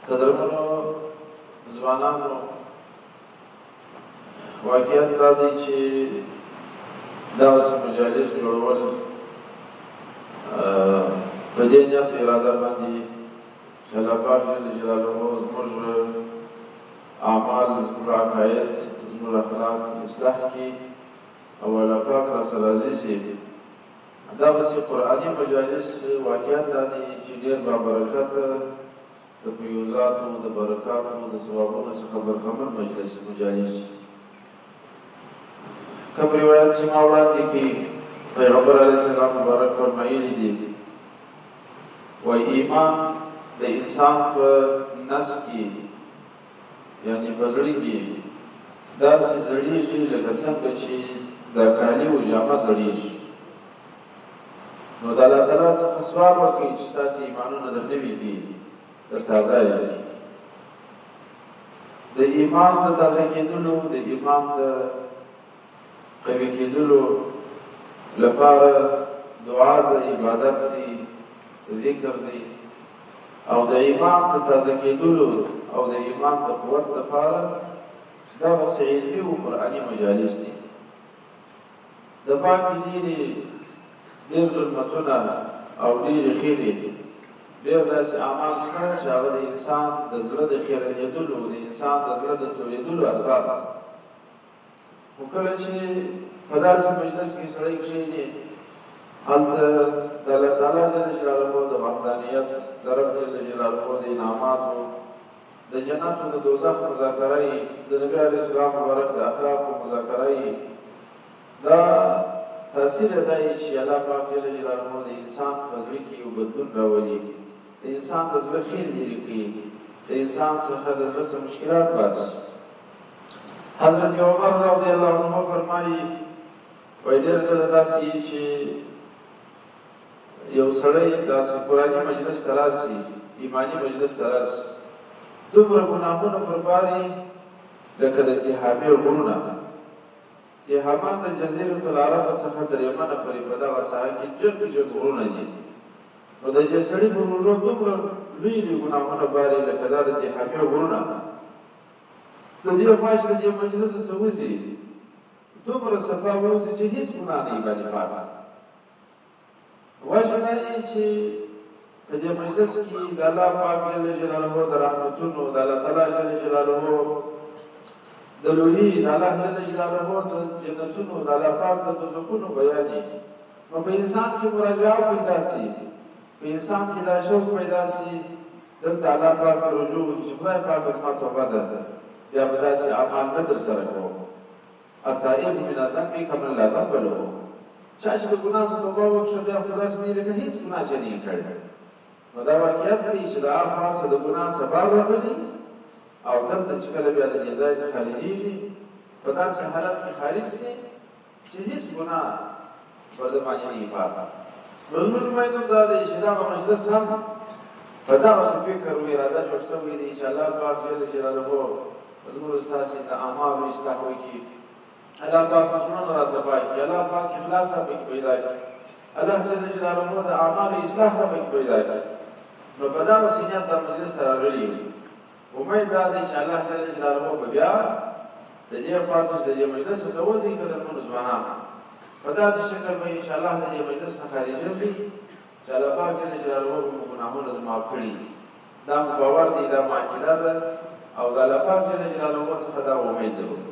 قدرمنو ځوانانو واقعیت دا دی چې دغسې مجالس جوړول په دې نیت اراده باندې چې الله پاک جل جلاله زموږ اعمال زموږ عقاید زموږ اخلاق اصلاح کړي او الله پاک راسره راضي شي دغسې قرآني مجالس واقعیت دا دی چې ډېر بابرکته د فیوزاتو د برکاتو د ثوابونو څخه برخمن مجالس کوم روایت چې ما وړاندې کړي پیغمبر علیه السلام مبارک فرمایلي دي وایي ایمان د انسان په نس کې یعنې په زړه کې داسې زړېږي لکه څنګه چې د کالي و جامه زړېږي نو د الله تعالی څخه سوال وکړئ چې ستاسې ایمانونه در نوي کړي در تازه یې کړي د ایمان د تازه کېدلو د ایمان د قوي کېدلو لپاره دعا د عبادت دی ذکر دی او د ایمان د تازه کېدلو او د ایمان د قوت لپاره دغسې علمي و قرآني مجالس دي د باندې ډېر ظلمتونه او ډېرې خیرې ډېر داسې اعمال شته چې هغه د انسان د زړه د خیرنېدلو د انسان د زړه د تورېدلو اسباب خو کله چې په داسې مجلس کې سړی کښېني هلته د الله تعالی جل جلاله د وحدانیت د رب جل جلاله د انعاماتو د جنت او د دوزخ مذاکره یې د نبي علیه السلام مبارک د اخلاقو مذاکره یې دا تاثیر دا یې چې الله پاک جل جلاله د انسان په زړه کې یو بدلون راولي د انسان د زړه خیر لرې کړي د انسان څخه د زړه څه مشکلات باسي حضرت عمر رضی الله عنه فرمایي وایي ډېر ځله داسې وي چې یو سړی داسې قرآني مجلس ته راسي ایماني مجلس ته راسي دومره ګناهونه پر بار یي لکه د تهامې غرونه تهامه د جزیرة العرب څخه تر یمنه پورې په دغه ساحه کې جګ جګ غرونه دي نو د دې سړي پر وړو دومره لوی لوی ګناهونه بار یي لکه دا د تهامې غرونه د دې خواهش د دې مجلس څخه وځي دومره صفا وځي چې هیڅ ګناه نه یې باندې پاته وجه دا یې چې په دې مجلس کې د الله پاک جل جلاله د رحمتونو د الله تعالی جل جلاله د لوی د الله جل جلاله د جنتونو د الله پاک د دوزخونو بیان یې نو په انسان کې مراجعه پیدا شي په انسان کې دا شوق پیدا شي دلته الله پاک ته رجوع وکړي چې خدای پاک زما توبه ده یا به داسې اعمال نه در سره کوم التائب من الذنب کمن لا ذنب له چا چې د ګناه څخه توبه وکړي بیا خو داسې نه لکه هېڅ ګناه چې نه یې کړی نو دا واقعیت دی چې د هغه خاصه د ګناه سبب راغلي او دلته چې کله بیا د دې ځای څخه خارجېږي په داسې حالت کې خارج دی چې هېڅ ګناه ورده باندې نه یې پاته نو زموږ امید دا دی چې دغه مجلس هم په دغسې فکر و اراده جوړ شوی دی چې الله پاک جل جلاله زموږ ستاسې د اعمالو اصلاح وکړي الله پاک زړونه را صفا کړي الله پاک اخلاص را پکې پیدا کړي الله جل جلاله د اعمالو اصلاح را پکې پیدا کړي نو په دغسې نیت دا مجلس ته راغلي یو امید دا دی چې الله جل جلاله به بیا د دې خاصه د دې مجلس څخه وځي قدرمنو ځوانان په داسې شکل به انشاءالله د دې مجلس نه خارجېږي چې الله پاک جل جلاله به مو ګناهونه معاف کړي دا مو باور دی دا مو عقیده ده او د الله پاک جل جلاله څخه دا امید ده